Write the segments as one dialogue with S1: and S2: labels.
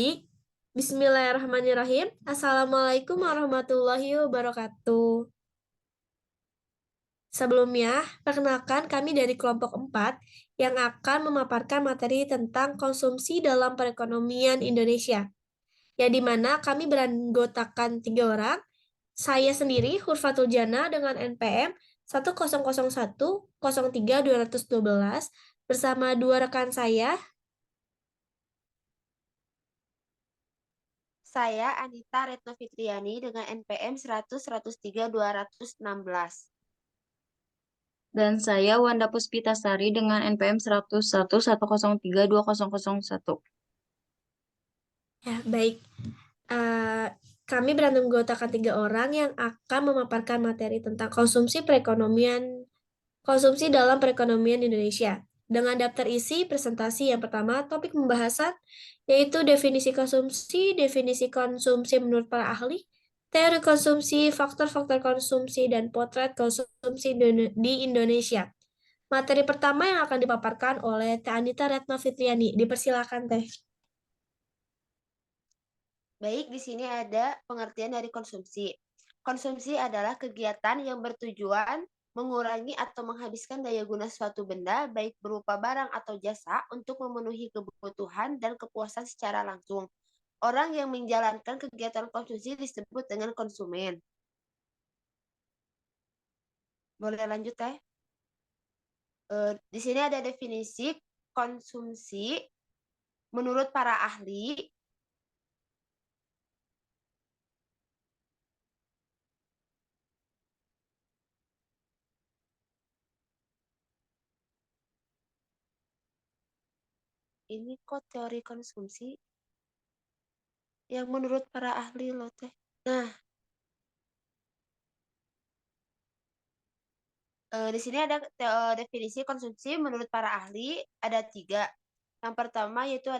S1: Baik, Bismillahirrahmanirrahim. Assalamualaikum warahmatullahi wabarakatuh. Sebelumnya, perkenalkan kami dari kelompok 4 yang akan memaparkan materi tentang konsumsi dalam perekonomian Indonesia, yang dimana kami beranggotakan 3 orang, saya sendiri, Hurfatul Jana dengan NPM 100103-212, bersama 2 rekan saya.
S2: Saya Anita Retno Fitriani dengan NPM 100-103-216.
S3: Dan saya Wanda Puspitasari dengan NPM 101-103-2001.
S1: Ya, baik. Kami beranggotakan 3 orang yang akan memaparkan materi tentang konsumsi dalam perekonomian Indonesia. Dengan daftar isi presentasi yang pertama, topik pembahasan yaitu definisi konsumsi menurut para ahli, teori konsumsi, faktor-faktor konsumsi, dan potret konsumsi di Indonesia. Materi pertama yang akan dipaparkan oleh Teh Anita Retno Fitriani. Dipersilakan, Teh.
S2: Baik, di sini ada pengertian dari konsumsi. Konsumsi adalah kegiatan yang bertujuan mengurangi atau menghabiskan daya guna suatu benda, baik berupa barang atau jasa, untuk memenuhi kebutuhan dan kepuasan secara langsung. Orang yang menjalankan kegiatan konsumsi disebut dengan konsumen. Boleh lanjut, Teh? Di sini ada definisi konsumsi menurut para ahli. Ini kok teori konsumsi yang menurut para ahli loh, Teh. Nah, di sini ada definisi konsumsi menurut para ahli, ada 3. Yang pertama yaitu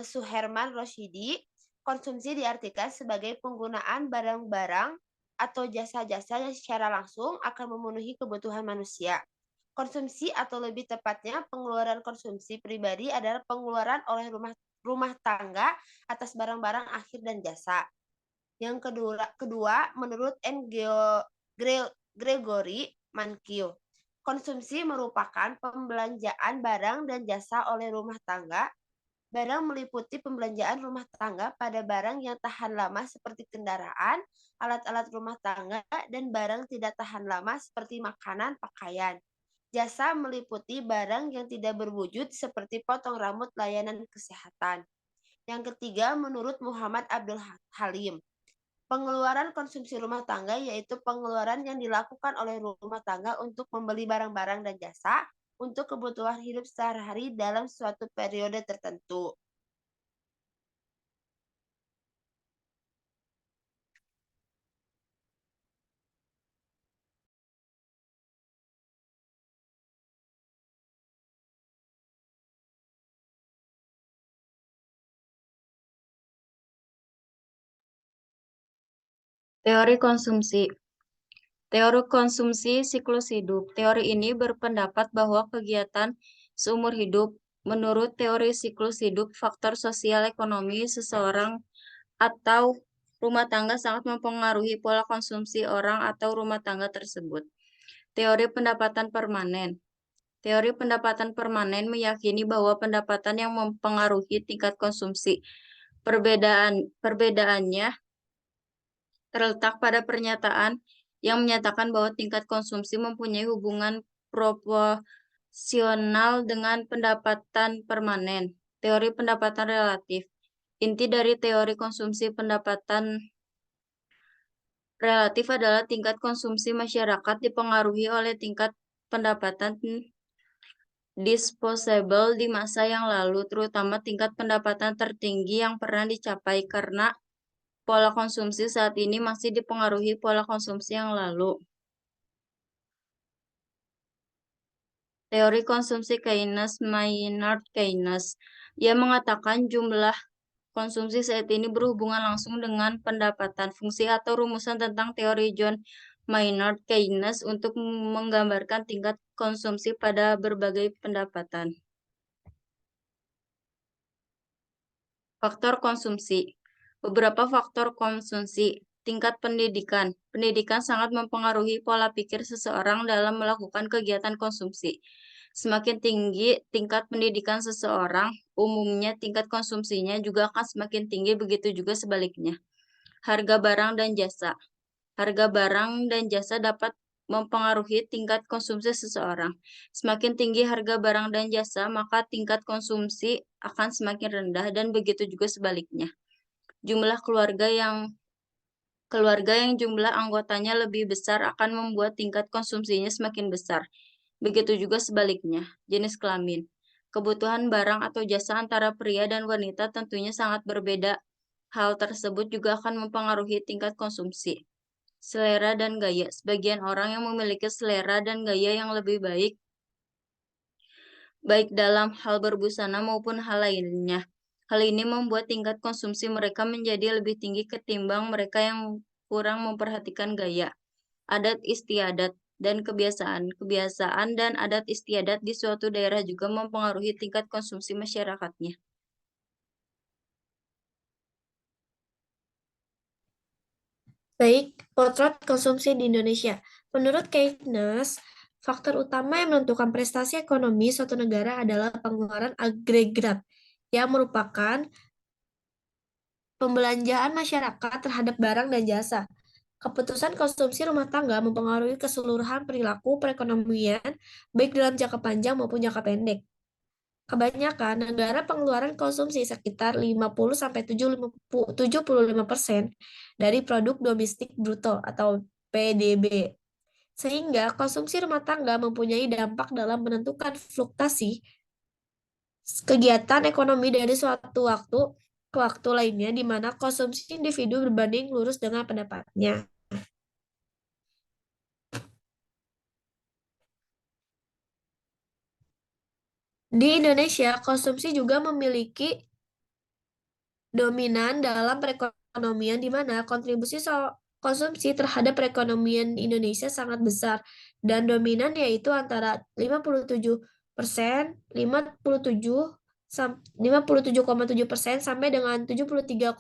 S2: Suherman Roshidi. Konsumsi diartikan sebagai penggunaan barang-barang atau jasa-jasa yang secara langsung akan memenuhi kebutuhan manusia. Konsumsi atau lebih tepatnya pengeluaran konsumsi pribadi adalah pengeluaran oleh rumah tangga atas barang-barang akhir dan jasa. Yang kedua menurut Gregory Mankiw, konsumsi merupakan pembelanjaan barang dan jasa oleh rumah tangga. Barang meliputi pembelanjaan rumah tangga pada barang yang tahan lama seperti kendaraan, alat-alat rumah tangga, dan barang tidak tahan lama seperti makanan, pakaian. Jasa meliputi barang yang tidak berwujud seperti potong rambut, layanan kesehatan. Yang ketiga menurut Muhammad Abdul Halim, pengeluaran konsumsi rumah tangga yaitu pengeluaran yang dilakukan oleh rumah tangga untuk membeli barang-barang dan jasa untuk kebutuhan hidup sehari-hari dalam suatu periode tertentu.
S3: Teori konsumsi. Teori konsumsi siklus hidup. Teori ini berpendapat bahwa kegiatan seumur hidup menurut teori siklus hidup, faktor sosial ekonomi seseorang atau rumah tangga sangat mempengaruhi pola konsumsi orang atau rumah tangga tersebut. Teori pendapatan permanen. Teori pendapatan permanen meyakini bahwa pendapatan yang mempengaruhi tingkat konsumsi. Perbedaannya terletak pada pernyataan yang menyatakan bahwa tingkat konsumsi mempunyai hubungan proporsional dengan pendapatan permanen. Teori pendapatan relatif. Inti dari teori konsumsi pendapatan relatif adalah tingkat konsumsi masyarakat dipengaruhi oleh tingkat pendapatan disposable di masa yang lalu, terutama tingkat pendapatan tertinggi yang pernah dicapai karena pola konsumsi saat ini masih dipengaruhi pola konsumsi yang lalu. Teori konsumsi Keynes, Maynard Keynes. Ia mengatakan jumlah konsumsi saat ini berhubungan langsung dengan pendapatan. Fungsi atau rumusan tentang teori John Maynard Keynes untuk menggambarkan tingkat konsumsi pada berbagai pendapatan. Faktor konsumsi. Beberapa faktor konsumsi. Tingkat pendidikan. Pendidikan sangat mempengaruhi pola pikir seseorang dalam melakukan kegiatan konsumsi. Semakin tinggi tingkat pendidikan seseorang, umumnya tingkat konsumsinya juga akan semakin tinggi, begitu juga sebaliknya. Harga barang dan jasa. Harga barang dan jasa dapat mempengaruhi tingkat konsumsi seseorang. Semakin tinggi harga barang dan jasa, maka tingkat konsumsi akan semakin rendah, dan begitu juga sebaliknya. Jumlah keluarga yang jumlah anggotanya lebih besar akan membuat tingkat konsumsinya semakin besar. Begitu juga sebaliknya. Jenis kelamin. Kebutuhan barang atau jasa antara pria dan wanita tentunya sangat berbeda. Hal tersebut juga akan mempengaruhi tingkat konsumsi. Selera dan gaya. Sebagian orang yang memiliki selera dan gaya yang lebih baik dalam hal berbusana maupun hal lainnya. Hal ini membuat tingkat konsumsi mereka menjadi lebih tinggi ketimbang mereka yang kurang memperhatikan gaya. Adat istiadat dan kebiasaan. Kebiasaan dan adat istiadat di suatu daerah juga mempengaruhi tingkat konsumsi masyarakatnya.
S1: Baik, potret konsumsi di Indonesia. Menurut Keynes, faktor utama yang menentukan prestasi ekonomi suatu negara adalah pengeluaran agregat, yang merupakan pembelanjaan masyarakat terhadap barang dan jasa. Keputusan konsumsi rumah tangga mempengaruhi keseluruhan perilaku perekonomian, baik dalam jangka panjang maupun jangka pendek. Kebanyakan negara pengeluaran konsumsi sekitar 50-75% dari produk domestik bruto atau PDB. Sehingga konsumsi rumah tangga mempunyai dampak dalam menentukan fluktuasi kegiatan ekonomi dari suatu waktu ke waktu lainnya, di mana konsumsi individu berbanding lurus dengan pendapatnya. Di Indonesia, konsumsi juga memiliki dominan dalam perekonomian, di mana kontribusi konsumsi terhadap perekonomian Indonesia sangat besar dan dominan, yaitu antara 57%, 57,7% sampai dengan 73,9%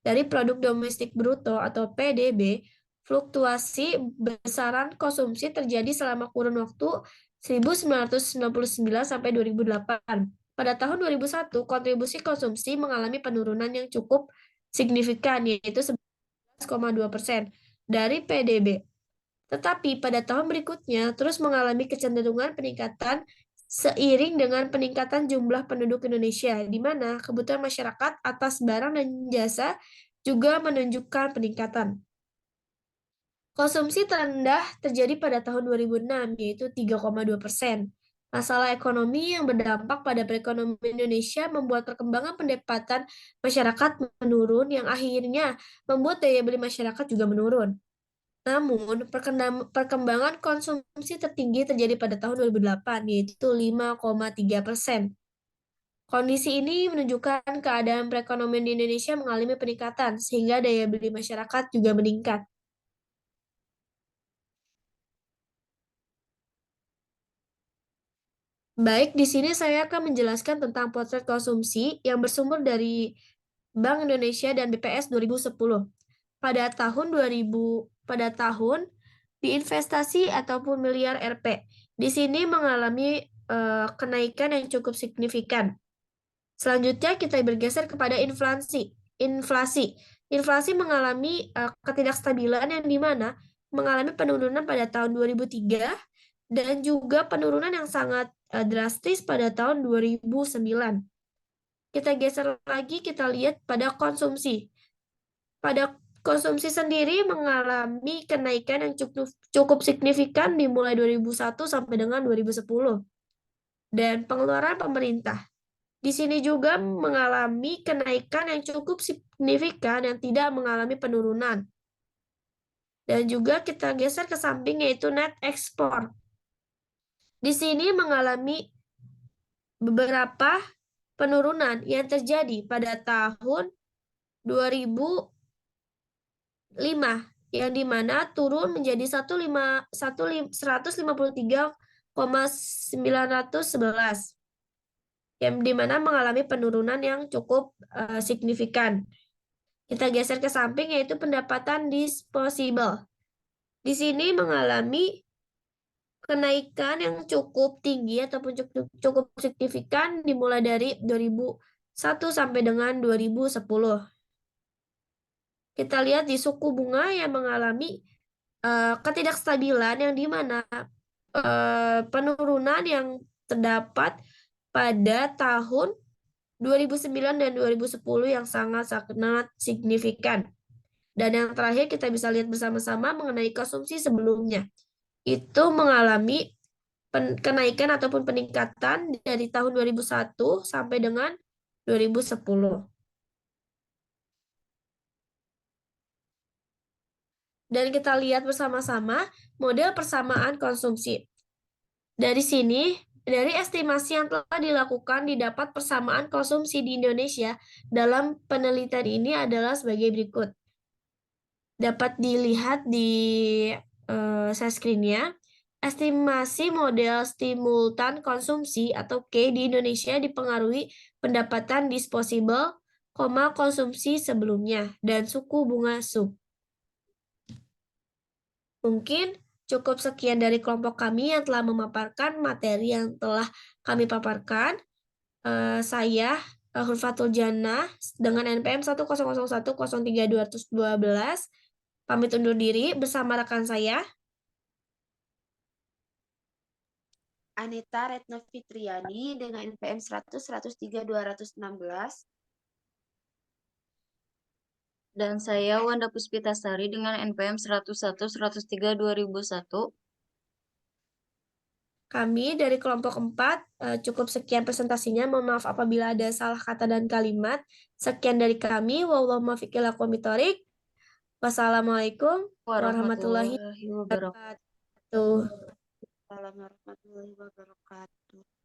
S1: dari produk domestik bruto atau PDB. Fluktuasi besaran konsumsi terjadi selama kurun waktu 1999 sampai 2008. Pada tahun 2001, kontribusi konsumsi mengalami penurunan yang cukup signifikan, yaitu 11,2% dari PDB. Tetapi pada tahun berikutnya terus mengalami kecenderungan peningkatan seiring dengan peningkatan jumlah penduduk Indonesia, di mana kebutuhan masyarakat atas barang dan jasa juga menunjukkan peningkatan. Konsumsi terendah terjadi pada tahun 2006, yaitu 3,2%. Masalah ekonomi yang berdampak pada perekonomian Indonesia membuat perkembangan pendapatan masyarakat menurun, yang akhirnya membuat daya beli masyarakat juga menurun. Namun, perkembangan konsumsi tertinggi terjadi pada tahun 2008, yaitu 5,3%. Kondisi ini menunjukkan keadaan perekonomian di Indonesia mengalami peningkatan, sehingga daya beli masyarakat juga meningkat. Baik, di sini saya akan menjelaskan tentang potret konsumsi yang bersumber dari Bank Indonesia dan BPS 2010. Pada tahun diinvestasi ataupun miliar Rp. Di sini mengalami kenaikan yang cukup signifikan. Selanjutnya kita bergeser kepada inflasi. Inflasi mengalami ketidakstabilan, yang dimana mengalami penurunan pada tahun 2003 dan juga penurunan yang sangat drastis pada tahun 2009. Kita geser lagi, kita lihat pada konsumsi. Pada konsumsi sendiri mengalami kenaikan yang cukup signifikan dimulai 2001 sampai dengan 2010. Dan pengeluaran pemerintah di sini juga mengalami kenaikan yang cukup signifikan yang tidak mengalami penurunan. Dan juga kita geser ke samping, yaitu net export. Di sini mengalami beberapa penurunan yang terjadi pada tahun 2005, yang dimana turun menjadi 153,911. yang dimana mengalami penurunan yang cukup signifikan. Kita geser ke samping yaitu pendapatan disposable. Di sini mengalami kenaikan yang cukup tinggi ataupun cukup signifikan dimulai dari 2001 sampai dengan 2010. Kita lihat di suku bunga yang mengalami ketidakstabilan yang dimana penurunan yang terdapat pada tahun 2009 dan 2010 yang sangat-sangat signifikan. Dan yang terakhir kita bisa lihat bersama-sama mengenai konsumsi sebelumnya. Itu mengalami kenaikan ataupun peningkatan dari tahun 2001 sampai dengan 2010. Dan kita lihat bersama-sama model persamaan konsumsi. Dari sini, dari estimasi yang telah dilakukan, didapat persamaan konsumsi di Indonesia dalam penelitian ini adalah sebagai berikut. Dapat dilihat di share screen-nya. Estimasi model simultan konsumsi atau K di Indonesia dipengaruhi pendapatan disposable, konsumsi sebelumnya, dan suku bunga sub. Mungkin cukup sekian dari kelompok kami yang telah memaparkan materi yang telah kami paparkan. Saya Hurfatul Jannah dengan NPM 100103212 pamit undur diri bersama rekan saya
S2: Anita Retno Fitriani dengan NPM 100-103-216.
S3: Dan saya Wanda Puspitasari dengan NPM 101-103-2001.
S1: Kami dari kelompok 4 cukup sekian presentasinya. Mohon maaf apabila ada salah kata dan kalimat. Sekian dari kami. Wallahu muwaffiq ila aqwamit thoriq. Wassalamualaikum warahmatullahi
S3: Warahmatullahi wabarakatuh.
S1: wabarakatuh.
S2: Warahmatullahi wabarakatuh.